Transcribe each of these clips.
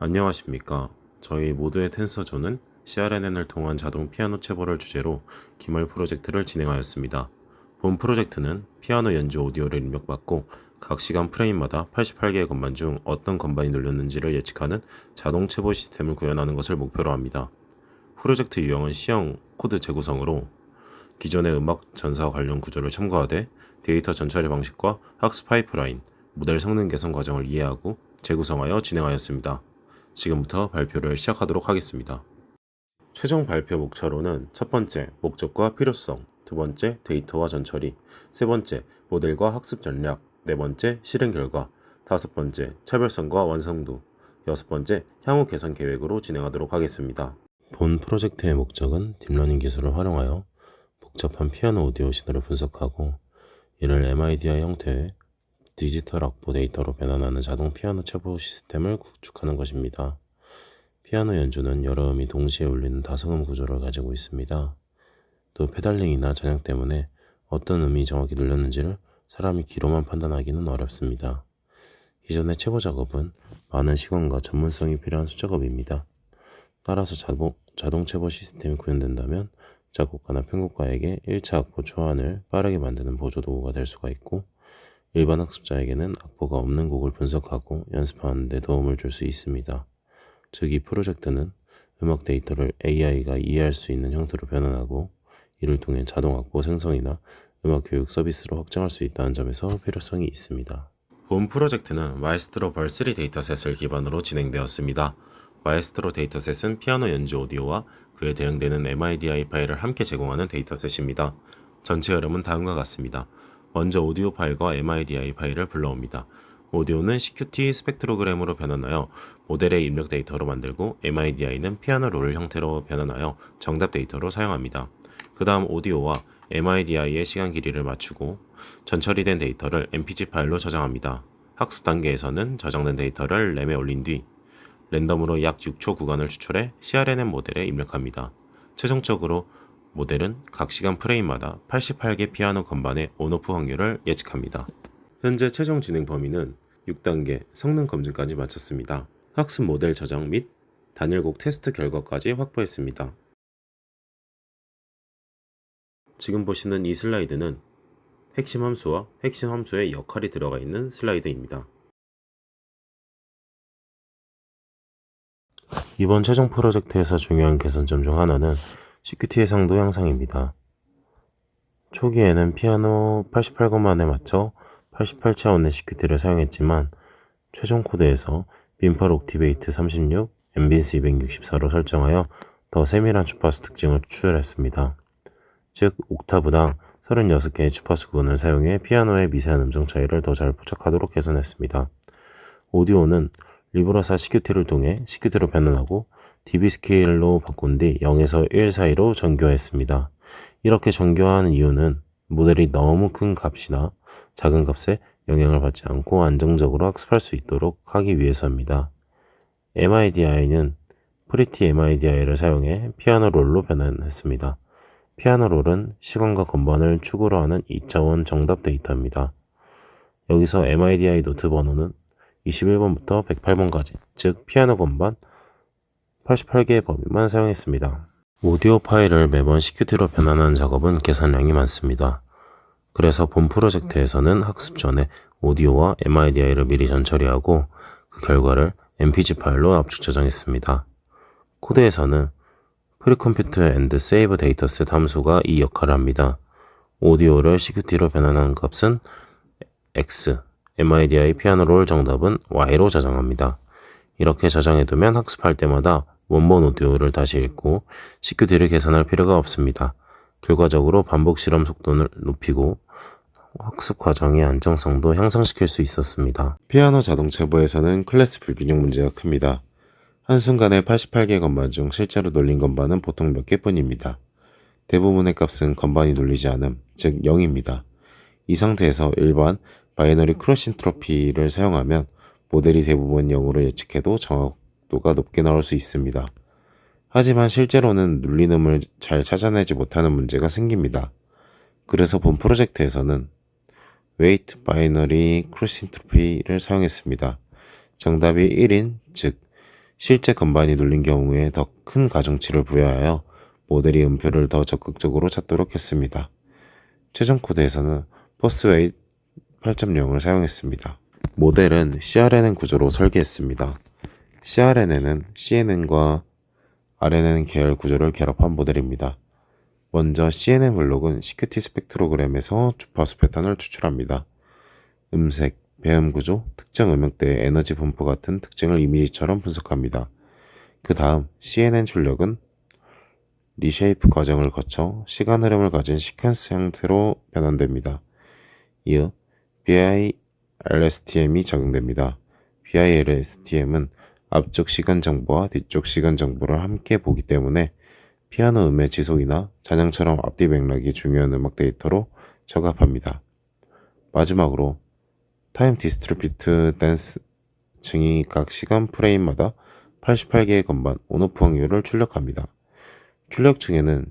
안녕하십니까. 저희 모두의 텐서존은 CRNN을 통한 자동 피아노 체보를 주제로 기말 프로젝트를 진행하였습니다. 본 프로젝트는 피아노 연주 오디오를 입력받고 각 시간 프레임마다 88개의 건반 중 어떤 건반이 눌렸는지를 예측하는 자동 체보 시스템을 구현하는 것을 목표로 합니다. 프로젝트 유형은 C형 코드 재구성으로 기존의 음악 전사 관련 구조를 첨가하되 데이터 전처리 방식과 학습 파이프라인, 모델 성능 개선 과정을 이해하고 재구성하여 진행하였습니다. 지금부터 발표를 시작하도록 하겠습니다. 최종 발표 목차로는 첫 번째, 목적과 필요성, 두 번째, 데이터와 전처리, 세 번째, 모델과 학습 전략, 네 번째, 실행 결과, 다섯 번째, 차별성과 완성도, 여섯 번째, 향후 개선 계획으로 진행하도록 하겠습니다. 본 프로젝트의 목적은 딥러닝 기술을 활용하여 복잡한 피아노 오디오 신호를 분석하고 이를 MIDI 형태의 디지털 악보 데이터로 변환하는 자동 피아노 체보 시스템을 구축하는 것입니다. 피아노 연주는 여러 음이 동시에 울리는 다성음 구조를 가지고 있습니다. 또 페달링이나 전향 때문에 어떤 음이 정확히 눌렸는지를 사람이 귀로만 판단하기는 어렵습니다. 기존의 체보 작업은 많은 시간과 전문성이 필요한 수작업입니다. 따라서 자동 체보 시스템이 구현된다면 작곡가나 편곡가에게 1차 악보 초안을 빠르게 만드는 보조 도구가 될 수가 있고 일반 학습자에게는 악보가 없는 곡을 분석하고 연습하는 데 도움을 줄 수 있습니다. 즉, 이 프로젝트는 음악 데이터를 AI가 이해할 수 있는 형태로 변환하고 이를 통해 자동 악보 생성이나 음악 교육 서비스로 확장할 수 있다는 점에서 필요성이 있습니다. 본 프로젝트는 마에스트로 벌3 데이터셋을 기반으로 진행되었습니다. 마에스트로 데이터셋은 피아노 연주 오디오와 그에 대응되는 MIDI 파일을 함께 제공하는 데이터셋입니다. 전체 흐름은 다음과 같습니다. 먼저 오디오 파일과 MIDI 파일을 불러옵니다. 오디오는 CQT 스펙트로그램으로 변환하여 모델의 입력 데이터로 만들고 MIDI는 피아노 롤 형태로 변환하여 정답 데이터로 사용합니다. 그 다음 오디오와 MIDI의 시간 길이를 맞추고 전처리된 데이터를 MPG 파일로 저장합니다. 학습 단계에서는 저장된 데이터를 램에 올린 뒤 랜덤으로 약 6초 구간을 추출해 CRNN 모델에 입력합니다. 최종적으로 모델은 각 시간 프레임마다 88개 피아노 건반의 온오프 확률을 예측합니다. 현재 최종 진행 범위는 6단계 성능 검증까지 마쳤습니다. 학습 모델 저장 및 단일곡 테스트 결과까지 확보했습니다. 지금 보시는 이 슬라이드는 핵심 함수와 핵심 함수의 역할이 들어가 있는 슬라이드입니다. 이번 최종 프로젝트에서 중요한 개선점 중 하나는 CQT 해상도 향상입니다. 초기에는 피아노 88건만에 맞춰 88차원의 CQT를 사용했지만 최종 코드에서 빈펄 옥티베이트 36, 앰빈스 264로 설정하여 더 세밀한 주파수 특징을 추출했습니다. 즉, 옥타브당 36개의 주파수 구간을 사용해 피아노의 미세한 음정 차이를 더 잘 포착하도록 개선했습니다. 오디오는 리브라사 CQT를 통해 CQT로 변환하고 dB 스케일로 바꾼 뒤 0에서 1 사이로 정교화했습니다. 이렇게 정교화하는 이유는 모델이 너무 큰 값이나 작은 값에 영향을 받지 않고 안정적으로 학습할 수 있도록 하기 위해서입니다. MIDI는 프리티 MIDI를 사용해 피아노 롤로 변환했습니다. 피아노 롤은 시간과 건반을 축으로 하는 2차원 정답 데이터입니다. 여기서 MIDI 노트 번호는 21번부터 108번까지, 즉 피아노 건반 88개의 범위만 사용했습니다. 오디오 파일을 매번 CQT로 변환하는 작업은 계산량이 많습니다. 그래서 본 프로젝트에서는 학습 전에 오디오와 MIDI를 미리 전처리하고 그 결과를 MPG 파일로 압축 저장했습니다. 코드에서는 프리컴퓨트 앤드 세이브 데이터셋 함수가 이 역할을 합니다. 오디오를 CQT로 변환하는 값은 X, MIDI 피아노 롤 정답은 Y로 저장합니다. 이렇게 저장해두면 학습할 때마다 원본 오디오를 다시 읽고 CQT를 계산할 필요가 없습니다. 결과적으로 반복 실험 속도를 높이고 학습 과정의 안정성도 향상시킬 수 있었습니다. 피아노 자동 체보에서는 클래스 불균형 문제가 큽니다. 한순간에 88개 건반 중 실제로 눌린 건반은 보통 몇 개뿐입니다. 대부분의 값은 건반이 눌리지 않음, 즉 0입니다. 이 상태에서 일반 바이너리 크로싱트로피를 사용하면 모델이 대부분 0으로 예측해도 정확도가 높게 나올 수 있습니다. 하지만 실제로는 눌린 음을 잘 찾아내지 못하는 문제가 생깁니다. 그래서 본 프로젝트에서는 Weight Binary Crossentropy를 사용했습니다. 정답이 1인, 즉 실제 건반이 눌린 경우에 더 큰 가중치를 부여하여 모델이 음표를 더 적극적으로 찾도록 했습니다. 최종 코드에서는 포스웨이트 8.0을 사용했습니다. 모델은 CRNN 구조로 설계했습니다. CRNN은 CNN과 RNN 계열 구조를 결합한 모델입니다. 먼저 CNN 블록은 CQT 스펙트로그램에서 주파수 패턴을 추출합니다. 음색, 배음 구조, 특정 음역대의 에너지 분포 같은 특징을 이미지처럼 분석합니다. 그 다음 CNN 출력은 리쉐이프 과정을 거쳐 시간 흐름을 가진 시퀀스 형태로 변환됩니다. 이어 BILSTM이 적용됩니다. BILSTM은 앞쪽 시간 정보와 뒤쪽 시간 정보를 함께 보기 때문에 피아노 음의 지속이나 잔향처럼 앞뒤 맥락이 중요한 음악 데이터로 적합합니다. 마지막으로 타임 디스트리뷰트 댄스 층이 각 시간 프레임마다 88개의 건반 온오프 확률을 출력합니다. 출력 중에는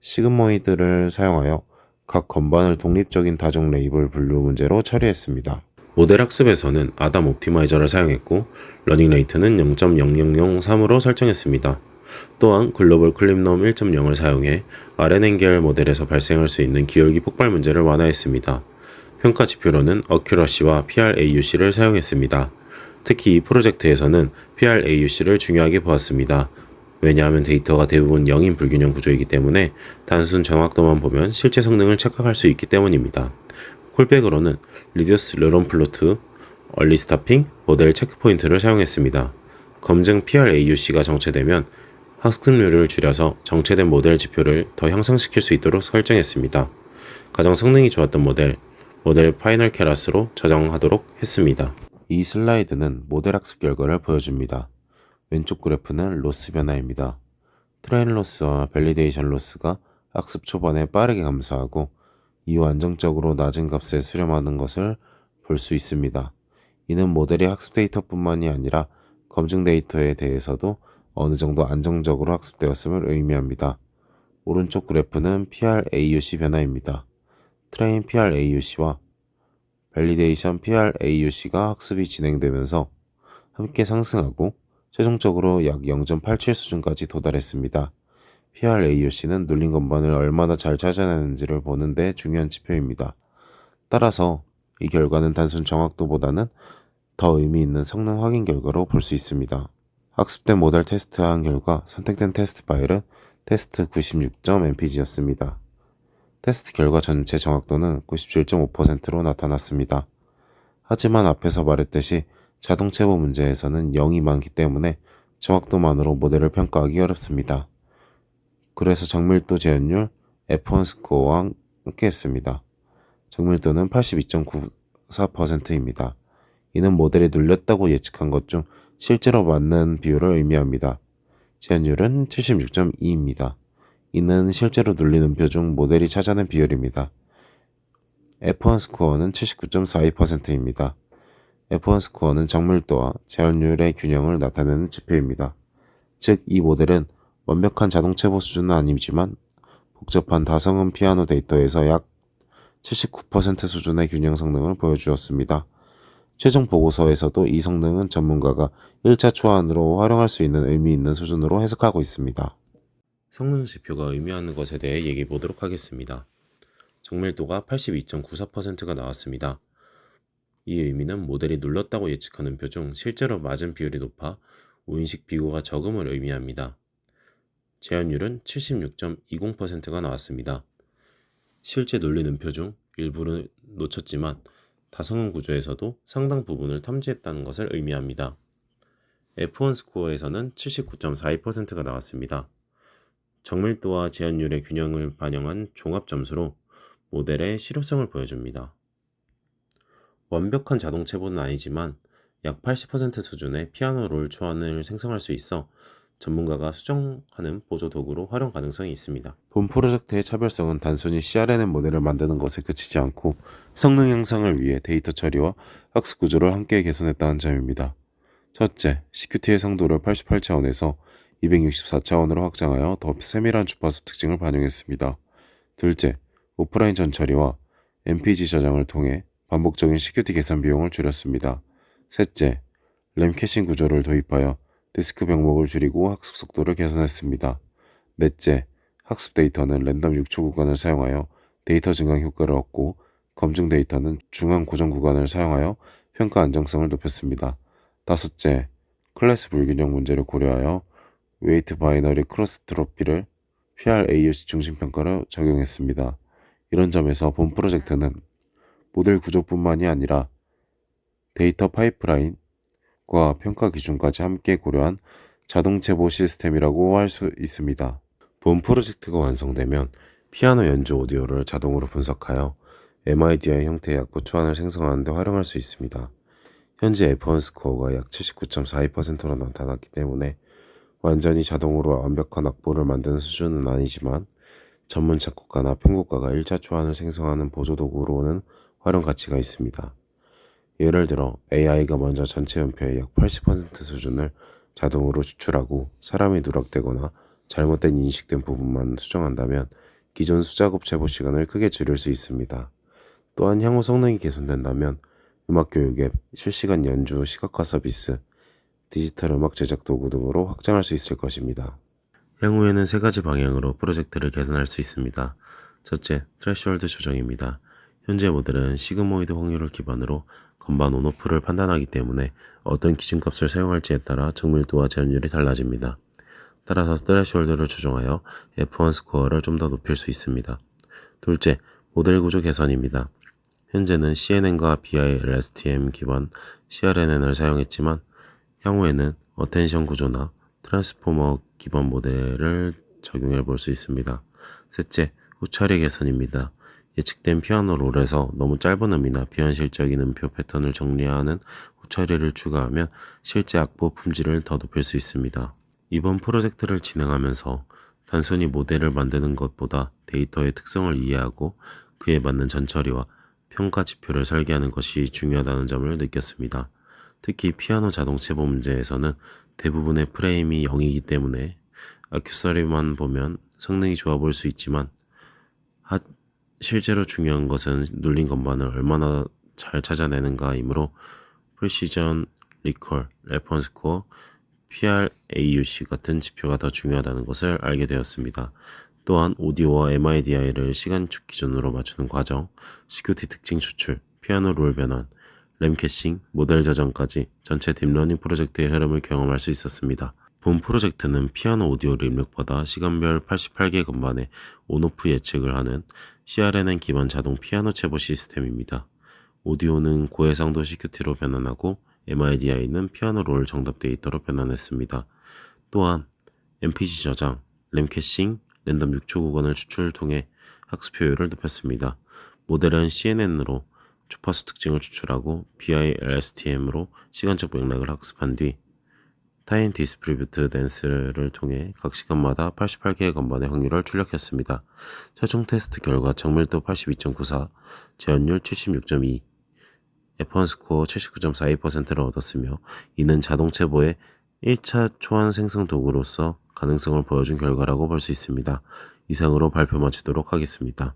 시그모이드를 사용하여 각 건반을 독립적인 다중 레이블 분류 문제로 처리했습니다. 모델 학습에서는 아담 옵티마이저를 사용했고 러닝 레이트는 0.0003으로 설정했습니다. 또한 글로벌 클립넘 1.0을 사용해 RNN 계열 모델에서 발생할 수 있는 기울기 폭발 문제를 완화했습니다. 평가 지표로는 어큐러시와 PRAUC를 사용했습니다. 특히 이 프로젝트에서는 PRAUC를 중요하게 보았습니다. 왜냐하면 데이터가 대부분 영인 불균형 구조이기 때문에 단순 정확도만 보면 실제 성능을 착각할 수 있기 때문입니다. 콜백으로는 리듀스 르론 플로트, 얼리 스타핑, 모델 체크포인트를 사용했습니다. 검증 PRAUC가 정체되면 학습률을 줄여서 정체된 모델 지표를 더 향상시킬 수 있도록 설정했습니다. 가장 성능이 좋았던 모델 파이널 케라스로 저장하도록 했습니다. 이 슬라이드는 모델 학습 결과를 보여줍니다. 왼쪽 그래프는 로스 변화입니다. 트레인 로스와 밸리데이션 로스가 학습 초반에 빠르게 감소하고 이후 안정적으로 낮은 값에 수렴하는 것을 볼 수 있습니다. 이는 모델의 학습 데이터뿐만이 아니라 검증 데이터에 대해서도 어느 정도 안정적으로 학습되었음을 의미합니다. 오른쪽 그래프는 PRAUC 변화입니다. 트레인 PRAUC와 밸리데이션 PRAUC가 학습이 진행되면서 함께 상승하고 최종적으로 약 0.87 수준까지 도달했습니다. PRAUC는 눌린 건반을 얼마나 잘 찾아내는지를 보는 데 중요한 지표입니다. 따라서 이 결과는 단순 정확도보다는 더 의미 있는 성능 확인 결과로 볼 수 있습니다. 학습된 모델 테스트한 결과 선택된 테스트 파일은 테스트 96.mpg였습니다. 테스트 결과 전체 정확도는 97.5%로 나타났습니다. 하지만 앞에서 말했듯이 자동 체보 문제에서는 0이 많기 때문에 정확도만으로 모델을 평가하기 어렵습니다. 그래서 정밀도 재현율 F1 스코어와 함께 했습니다. 정밀도는 82.94%입니다. 이는 모델이 눌렸다고 예측한 것 중 실제로 맞는 비율을 의미합니다. 재현율은 76.2입니다. 이는 실제로 눌린 음표 중 모델이 찾아낸 비율입니다. F1 스코어는 79.42%입니다. F1 스코어는 정밀도와 재현율의 균형을 나타내는 지표입니다. 즉, 이 모델은 완벽한 자동 체보 수준은 아니지만 복잡한 다성음 피아노 데이터에서 약 79% 수준의 균형 성능을 보여주었습니다. 최종 보고서에서도 이 성능은 전문가가 1차 초안으로 활용할 수 있는 의미 있는 수준으로 해석하고 있습니다. 성능 지표가 의미하는 것에 대해 얘기해 보도록 하겠습니다. 정밀도가 82.94%가 나왔습니다. 이 의미는 모델이 눌렀다고 예측하는 표 중 실제로 맞은 비율이 높아 우인식 비교가 적음을 의미합니다. 재현율은 76.20%가 나왔습니다. 실제 눌린 음표 중 일부를 놓쳤지만 다성음 구조에서도 상당 부분을 탐지했다는 것을 의미합니다. F1 스코어에서는 79.42%가 나왔습니다. 정밀도와 재현율의 균형을 반영한 종합 점수로 모델의 실효성을 보여줍니다. 완벽한 자동 체보는 아니지만 약 80% 수준의 피아노 롤 초안을 생성할 수 있어 전문가가 수정하는 보조 도구로 활용 가능성이 있습니다. 본 프로젝트의 차별성은 단순히 CRNN 모델을 만드는 것에 그치지 않고 성능 향상을 위해 데이터 처리와 학습 구조를 함께 개선했다는 점입니다. 첫째, CQT의 성도를 88차원에서 264차원으로 확장하여 더 세밀한 주파수 특징을 반영했습니다. 둘째, 오프라인 전처리와 MPG 저장을 통해 반복적인 CQT 계산 비용을 줄였습니다. 셋째, 램 캐싱 구조를 도입하여 디스크 병목을 줄이고 학습 속도를 개선했습니다. 넷째, 학습 데이터는 랜덤 6초 구간을 사용하여 데이터 증강 효과를 얻고 검증 데이터는 중앙 고정 구간을 사용하여 평가 안정성을 높였습니다. 다섯째, 클래스 불균형 문제를 고려하여 웨이트 바이너리 크로스 트로피를 PRAUC 중심 평가로 적용했습니다. 이런 점에서 본 프로젝트는 모델 구조뿐만이 아니라 데이터 파이프라인과 평가 기준까지 함께 고려한 자동 체보 시스템이라고 할 수 있습니다. 본 프로젝트가 완성되면 피아노 연주 오디오를 자동으로 분석하여 MIDI 형태의 악보 초안을 생성하는 데 활용할 수 있습니다. 현재 F1 스코어가 약 79.42%로 나타났기 때문에 완전히 자동으로 완벽한 악보를 만드는 수준은 아니지만 전문 작곡가나 편곡가가 1차 초안을 생성하는 보조 도구로는 활용 가치가 있습니다. 예를 들어 AI가 먼저 전체 연표의 약 80% 수준을 자동으로 추출하고 사람이 누락되거나 잘못된 인식된 부분만 수정한다면 기존 수작업 체보 시간을 크게 줄일 수 있습니다. 또한 향후 성능이 개선된다면 음악 교육 앱, 실시간 연주 시각화 서비스, 디지털 음악 제작 도구 등으로 확장할 수 있을 것입니다. 향후에는 세 가지 방향으로 프로젝트를 개선할 수 있습니다. 첫째, 트레시홀드 조정입니다. 현재 모델은 시그모이드 확률을 기반으로 건반 온오프를 판단하기 때문에 어떤 기준값을 사용할지에 따라 정밀도와 재현율이 달라집니다. 따라서 트레시홀드를 조정하여 F1 스코어를 좀 더 높일 수 있습니다. 둘째, 모델 구조 개선입니다. 현재는 CNN과 BILSTM 기반 CRNN을 사용했지만 향후에는 어텐션 구조나 트랜스포머 기반 모델을 적용해 볼 수 있습니다. 셋째, 후처리 개선입니다. 예측된 피아노 롤에서 너무 짧은 음이나 비현실적인 음표 패턴을 정리하는 후처리를 추가하면 실제 악보 품질을 더 높일 수 있습니다. 이번 프로젝트를 진행하면서 단순히 모델을 만드는 것보다 데이터의 특성을 이해하고 그에 맞는 전처리와 평가 지표를 설계하는 것이 중요하다는 점을 느꼈습니다. 특히 피아노 자동 체보 문제에서는 대부분의 프레임이 0이기 때문에 액세서리만 보면 성능이 좋아 보일 수 있지만 실제로 중요한 것은 눌린 건반을 얼마나 잘 찾아내는가이므로 프리시전, 리콜, 레퍼런스 스코어, PRAUC 같은 지표가 더 중요하다는 것을 알게 되었습니다. 또한 오디오와 MIDI를 시간축 기준으로 맞추는 과정, CQT 특징 추출, 피아노 롤 변환, 램 캐싱, 모델 저장까지 전체 딥러닝 프로젝트의 흐름을 경험할 수 있었습니다. 본 프로젝트는 피아노 오디오를 입력받아 시간별 88개 건반의 온오프 예측을 하는 CRNN 기반 자동 피아노 체보 시스템입니다. 오디오는 고해상도 CQT로 변환하고 MIDI는 피아노 롤 정답 데이터로 변환했습니다. 또한 MPG 저장, 램 캐싱, 랜덤 6초 구간을 추출을 통해 학습 효율을 높였습니다. 모델은 CNN으로 주파수 특징을 추출하고 BILSTM으로 시간적 맥락을 학습한 뒤 타임 디스트리뷰트 댄스를 통해 각 시간마다 88개의 건반의 확률을 출력했습니다. 최종 테스트 결과 정밀도 82.94, 재현율 76.2, F1 스코어 79.42%를 얻었으며 이는 자동 체보의 1차 초안 생성 도구로서 가능성을 보여준 결과라고 볼 수 있습니다. 이상으로 발표 마치도록 하겠습니다.